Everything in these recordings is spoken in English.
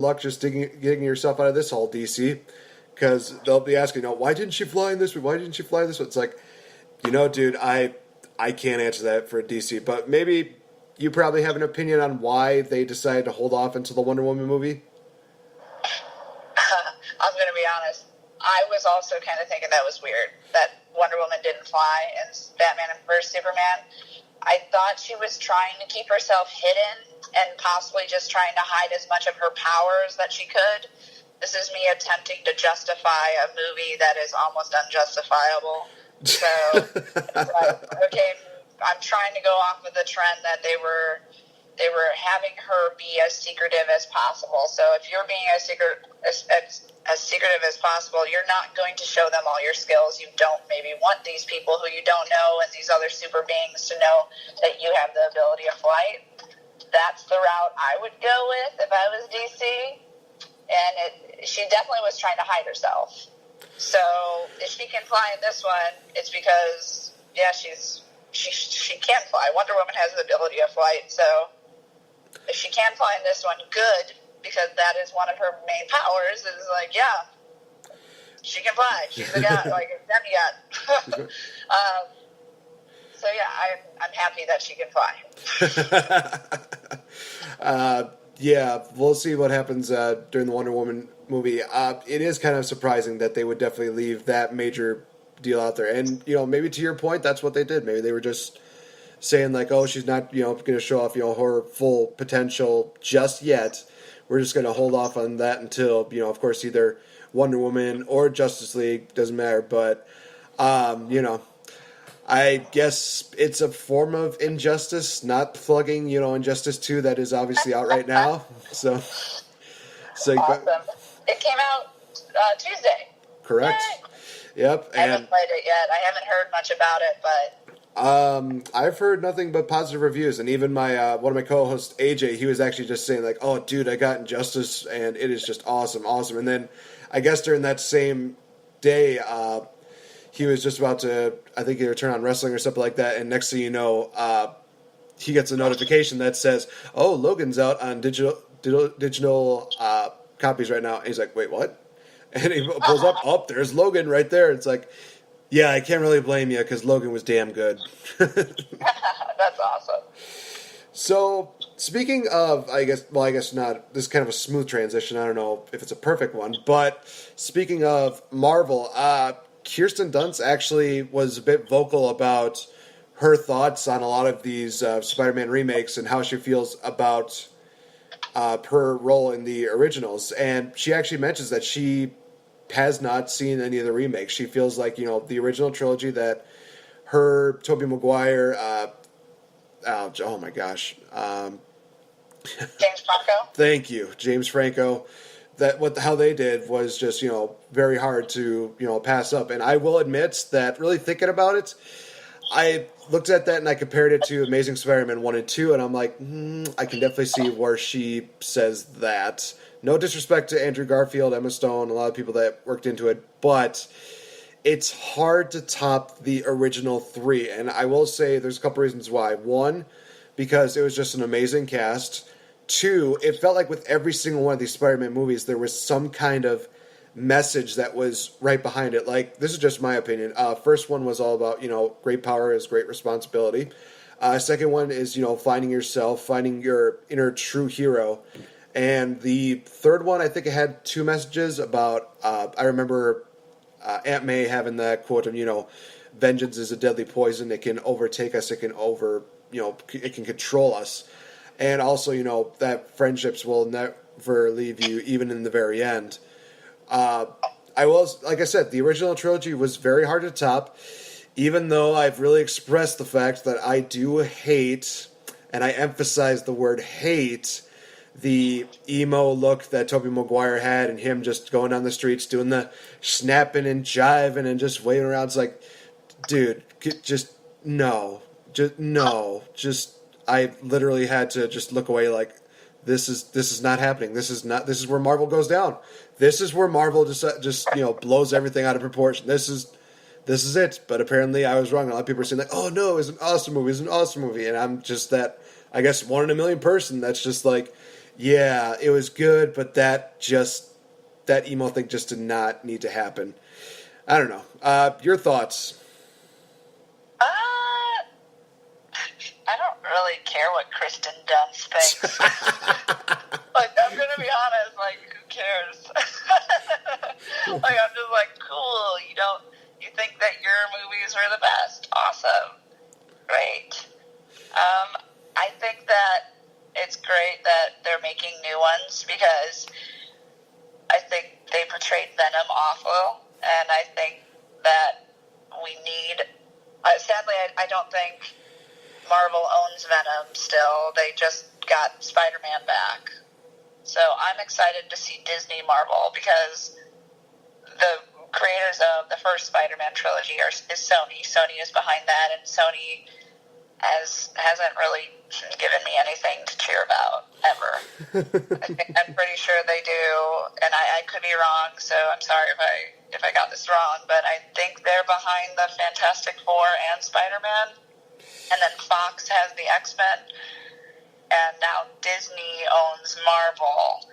luck just getting yourself out of this hole, DC. Because they'll be asking, why didn't she fly in this one? Why didn't she fly in this one? It's like, dude, I can't answer that for DC, but maybe you probably have an opinion on why they decided to hold off until the Wonder Woman movie. I'm going to be honest. I was also kind of thinking that was weird that Wonder Woman didn't fly in Batman vs Superman. I thought she was trying to keep herself hidden and possibly just trying to hide as much of her powers that she could. This is me attempting to justify a movie that is almost unjustifiable. So, okay, I'm trying to go off of the trend that they were having her be as secretive as possible. So if you're being as secretive as possible, you're not going to show them all your skills. You don't maybe want these people who you don't know and these other super beings to know that you have the ability of flight. That's the route I would go with if I was DC. And she definitely was trying to hide herself. So if she can fly in this one, it's because, she can fly. Wonder Woman has the ability of flight. So if she can fly in this one, good, because that is one of her main powers. Is like, she can fly. She's a god, like a demigod. So I'm happy that she can fly. We'll see what happens during the Wonder Woman movie. It is kind of surprising that they would definitely leave that major deal out there. And, maybe to your point, that's what they did. Maybe they were just saying like, oh, she's not, going to show off, her full potential just yet. We're just going to hold off on that until, of course, either Wonder Woman or Justice League, doesn't matter. But, I guess it's a form of injustice, not plugging, Injustice 2 that is obviously out right now. So awesome. It came out Tuesday. Correct. Yay. Yep. I haven't played it yet. I haven't heard much about it, but I've heard nothing but positive reviews, and even my one of my co-hosts, AJ, he was actually just saying like, "Oh, dude, I got Injustice, and it is just awesome." And then I guess during that same day, he was just about to, I think, either turn on wrestling or something like that, and next thing you know, he gets a notification that says, "Oh, Logan's out on digital copies right now." And he's like, "Wait, what?" And he pulls up, "Oh, there's Logan right there." It's like, yeah, I can't really blame you because Logan was damn good. That's awesome. So, speaking of, I guess not, this is kind of a smooth transition. I don't know if it's a perfect one, but speaking of Marvel, Kirsten Dunst actually was a bit vocal about her thoughts on a lot of these Spider-Man remakes and how she feels about her role in the originals. And she actually mentions that she has not seen any of the remakes. She feels like, the original trilogy that her, Tobey Maguire, oh my gosh. James Franco? Thank you, James Franco. How they did was just, very hard to, pass up. And I will admit that really thinking about it, I looked at that and I compared it to Amazing Spider-Man 1 and 2, and I'm like, I can definitely see where she says that. No disrespect to Andrew Garfield, Emma Stone, a lot of people that worked into it, but it's hard to top the original three. And I will say there's a couple reasons why. One, because it was just an amazing cast. Two, it felt like with every single one of these Spider-Man movies, there was some kind of message that was right behind it. Like, this is just my opinion. First one was all about, great power is great responsibility. Second one is, finding yourself, finding your inner true hero. And the third one, I think it had two messages about, I remember Aunt May having that quote of, vengeance is a deadly poison. It can overtake us. It can it can control us. And also, that friendships will never leave you, even in the very end. Like I said, the original trilogy was very hard to top, even though I've really expressed the fact that I do hate, and I emphasize the word hate, the emo look that Tobey Maguire had and him just going down the streets doing the snapping and jiving and just waving around. It's like, dude, no. I literally had to just look away like, this is not happening. This is where Marvel goes down. This is where Marvel just blows everything out of proportion. This is it. But apparently I was wrong. A lot of people are saying like, oh no, it was an awesome movie. And I'm just that, I guess, 1 in a million person that's just like, Yeah, it was good, but that emo thing just did not need to happen. I don't know. Your thoughts? Uh, I don't really care what Kristen Dunst thinks. Like, I'm gonna be honest. Like, who cares? Like, I'm just like, cool. You think that your movies were the best? Awesome, great. I think that it's great that they're making new ones because I think they portrayed Venom awful, and I think that we need. Sadly, I don't think Marvel owns Venom still. They just got Spider-Man back. So I'm excited to see Disney Marvel because the creators of the first Spider-Man trilogy is Sony. Sony is behind that, and Sony hasn't really given me anything to cheer about ever. I'm pretty sure they do, and I could be wrong. So I'm sorry if I got this wrong, but I think they're behind the Fantastic Four and Spider-Man, and then Fox has the X-Men, and now Disney owns Marvel,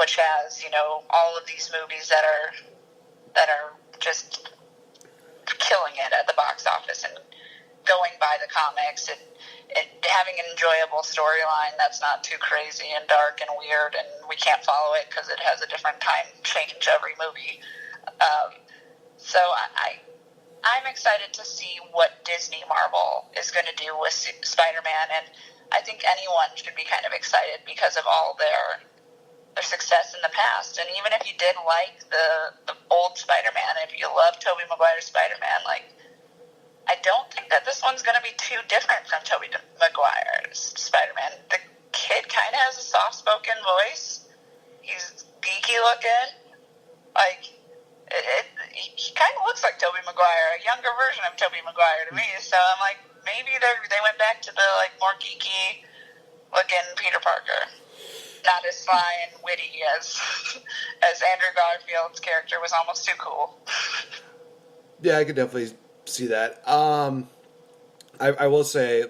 which has all of these movies that are just killing it at the box office and going by the comics and having an enjoyable storyline that's not too crazy and dark and weird, and we can't follow it because it has a different time change every movie. So I'm excited to see what Disney Marvel is going to do with Spider-Man, and I think anyone should be kind of excited because of all their success in the past. And even if you did like the old Spider-Man, if you love Tobey Maguire's Spider-Man, like, I don't think that this one's going to be too different from Tobey Maguire's Spider-Man. The kid kind of has a soft-spoken voice. He's geeky looking. Like, he kind of looks like Tobey Maguire, a younger version of Tobey Maguire to me. So I'm like, maybe they went back to the more geeky looking Peter Parker. Not as sly and witty as Andrew Garfield's character was almost too cool. Yeah, I could definitely see that. I will say,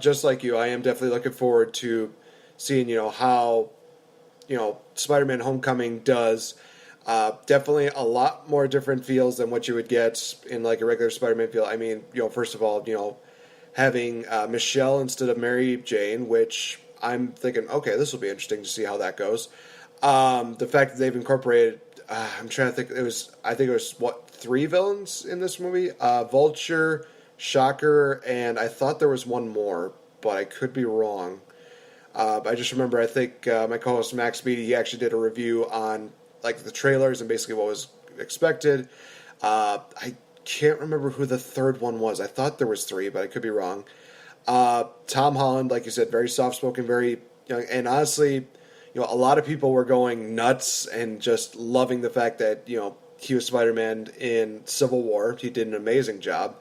just like you, I am definitely looking forward to seeing how Spider-Man: Homecoming does. Definitely a lot more different feels than what you would get in a regular Spider-Man feel. I mean, first of all, having Michelle instead of Mary Jane, which I'm thinking, okay, this will be interesting to see how that goes. The fact that they've incorporated, I'm trying to think, I think it was 3 villains in this movie? Vulture, Shocker, and I thought there was one more, but I could be wrong. I just remember, I think my co-host Max Beatty, he actually did a review on the trailers and basically what was expected. I can't remember who the third one was. I thought there was 3, but I could be wrong. Tom Holland, like you said, very soft-spoken, very young, and honestly, a lot of people were going nuts and just loving the fact that, he was Spider-Man in Civil War. He did an amazing job.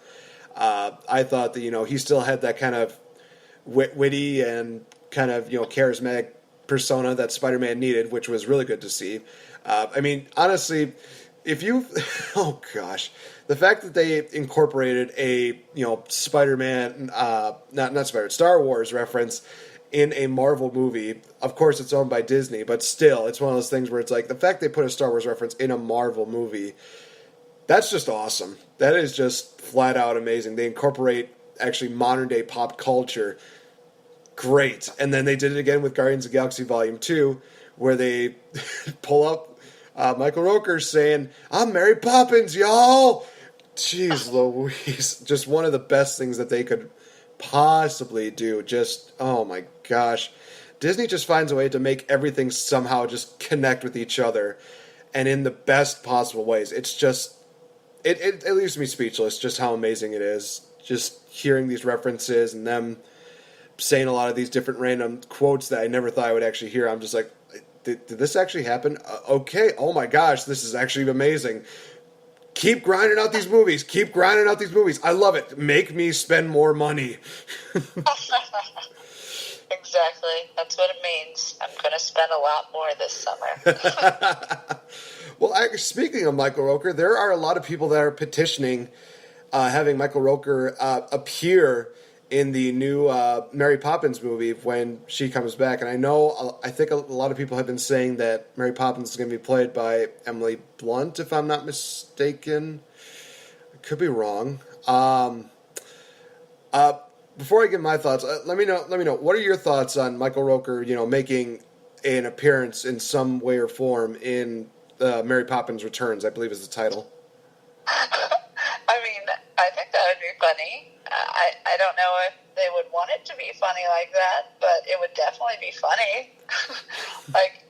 I thought that, he still had that kind of witty and kind of, charismatic persona that Spider-Man needed, which was really good to see. I mean, honestly, if you, oh gosh, the fact that they incorporated a, Spider-Man, not Spider, Star Wars reference in a Marvel movie, of course it's owned by Disney, but still, it's one of those things where it's the fact they put a Star Wars reference in a Marvel movie, that's just awesome. That is just flat out amazing. They incorporate actually modern day pop culture. Great. And then they did it again with Guardians of the Galaxy Volume 2, where they pull up Michael Rooker saying, "I'm Mary Poppins, y'all." Jeez Louise. Just one of the best things that they could possibly do. Just, oh my gosh. Disney just finds a way to make everything somehow just connect with each other, and in the best possible ways. It's just, it leaves me speechless just how amazing it is. Just hearing these references and them saying a lot of these different random quotes that I never thought I would actually hear. I'm just like, did this actually happen? Okay, oh my gosh, this is actually amazing. Keep grinding out these movies. Keep grinding out these movies. I love it. Make me spend more money. Exactly. That's what it means. I'm going to spend a lot more this summer. Well, speaking of Michael Rooker, there are a lot of people that are petitioning having Michael Rooker appear in the new Mary Poppins movie when she comes back. And I think a lot of people have been saying that Mary Poppins is going to be played by Emily Blunt, if I'm not mistaken. I could be wrong. Before I give my thoughts, let me know. What are your thoughts on Michael Rooker? Making an appearance in some way or form in Mary Poppins Returns, I believe is the title. I mean, I think that would be funny. I don't know if they would want it to be funny like that, but it would definitely be funny. Like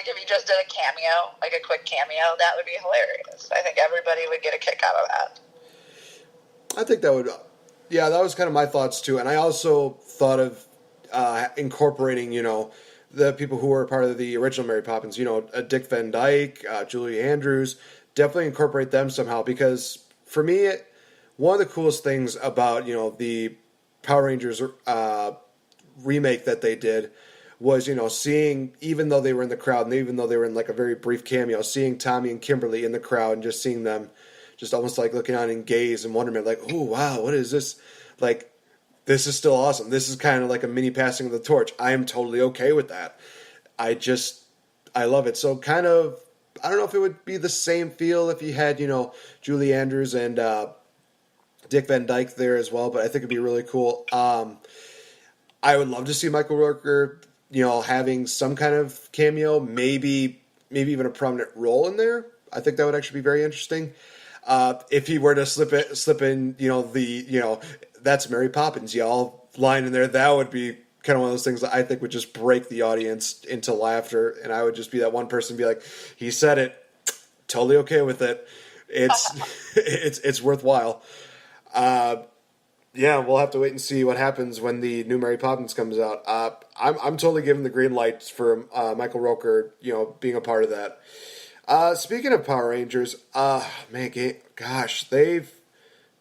if he just did a cameo, like a quick cameo, that would be hilarious. I think everybody would get a kick out of that. I think that would, yeah, that was kind of my thoughts too. And I also thought of incorporating, the people who were part of the original Mary Poppins, Dick Van Dyke, Julie Andrews, definitely incorporate them somehow. Because for me, one of the coolest things about, the Power Rangers remake that they did was, seeing, even though they were in the crowd and even though they were in like a very brief cameo, seeing Tommy and Kimberly in the crowd and just seeing them just almost like looking on in gaze and wonderment, like, oh, wow, what is this? Like, this is still awesome. This is kind of like a mini passing of the torch. I am totally okay with that. I love it. So kind of, I don't know if it would be the same feel if you had, Julie Andrews and Dick Van Dyke there as well, but I think it'd be really cool. I would love to see Michael Rooker, having some kind of cameo, maybe even a prominent role in there. I think that would actually be very interesting. If he were to slip in, that's Mary Poppins, y'all, line in there, that would be kind of one of those things that I think would just break the audience into laughter, and I would just be that one person, be like, he said it, totally okay with it. It's worthwhile. Yeah, we'll have to wait and see what happens when the new Mary Poppins comes out. I'm totally giving the green light for Michael Rooker, being a part of that. Speaking of Power Rangers, gosh, they've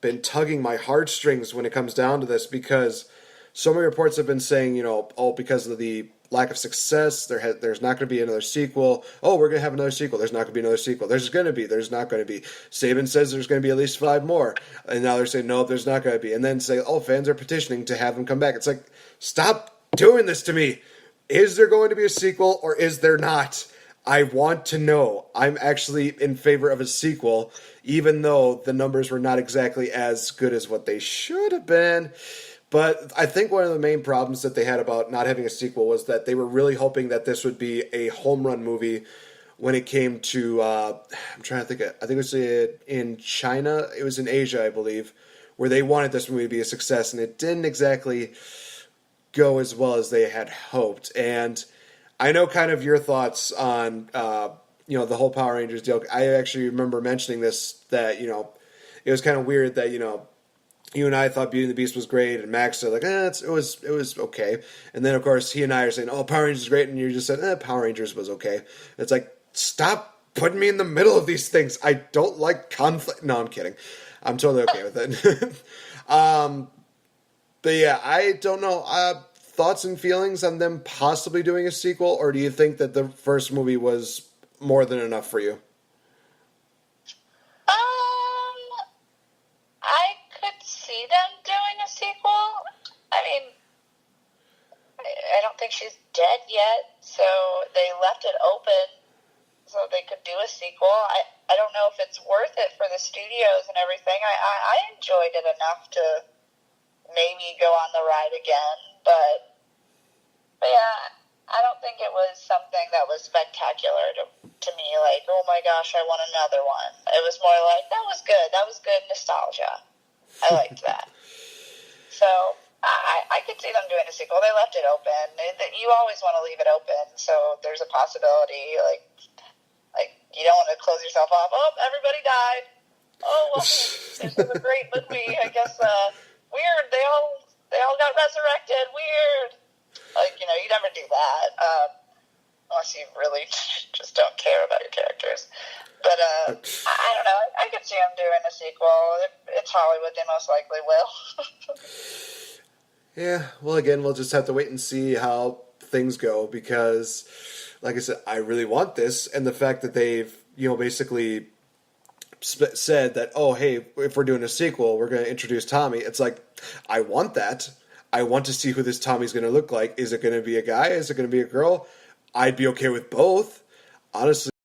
been tugging my heartstrings when it comes down to this, because so many reports have been saying, because of the lack of success, there's not going to be another sequel. Oh, we're going to have another sequel. There's not going to be another sequel. There's not going to be. Saban says there's going to be at least 5 more. And now they're saying, no, there's not going to be. And then say, oh, fans are petitioning to have him come back. It's like, stop doing this to me. Is there going to be a sequel or is there not? I want to know. I'm actually in favor of a sequel, even though the numbers were not exactly as good as what they should have been. But I think one of the main problems that they had about not having a sequel was that they were really hoping that this would be a home run movie when it came to, I'm trying to think, I think it was in China, it was in Asia, I believe, where they wanted this movie to be a success, and it didn't exactly go as well as they had hoped. And I know kind of your thoughts on, the whole Power Rangers deal. I actually remember mentioning this, that, it was kind of weird that, you and I thought Beauty and the Beast was great, and Max said, like, it was okay. And then, of course, he and I are saying, oh, Power Rangers is great, and you just said, Power Rangers was okay. And it's like, stop putting me in the middle of these things. I don't like conflict. No, I'm kidding. I'm totally okay with it. But yeah, I don't know. Thoughts and feelings on them possibly doing a sequel, or do you think that the first movie was more than enough for you? I could see them doing a sequel. I mean, I don't think she's dead yet, so they left it open so they could do a sequel. I don't know if it's worth it for the studios and everything. I enjoyed it enough to maybe go on the ride again, but yeah, I don't think it was something that was spectacular to me, like, oh my gosh, I want another one. It was more like, that was good nostalgia. I liked that. So I could see them doing a sequel. They left it open. You always want to leave it open, so there's a possibility, like you don't want to close yourself off. Oh, everybody died. Oh, well, this was a great movie. I guess weird. They all got resurrected. Weird. Like, you never do that unless you really just don't care about your characters. But I don't know. I could see them doing a sequel. It's Hollywood. They most likely will. Yeah. Well, again, we'll just have to wait and see how things go, because, like I said, I really want this, and the fact that they've basically said that, oh, hey, if we're doing a sequel, we're going to introduce Tommy. It's like, I want that. I want to see who this Tommy's going to look like. Is it going to be a guy? Is it going to be a girl? I'd be okay with both. Honestly,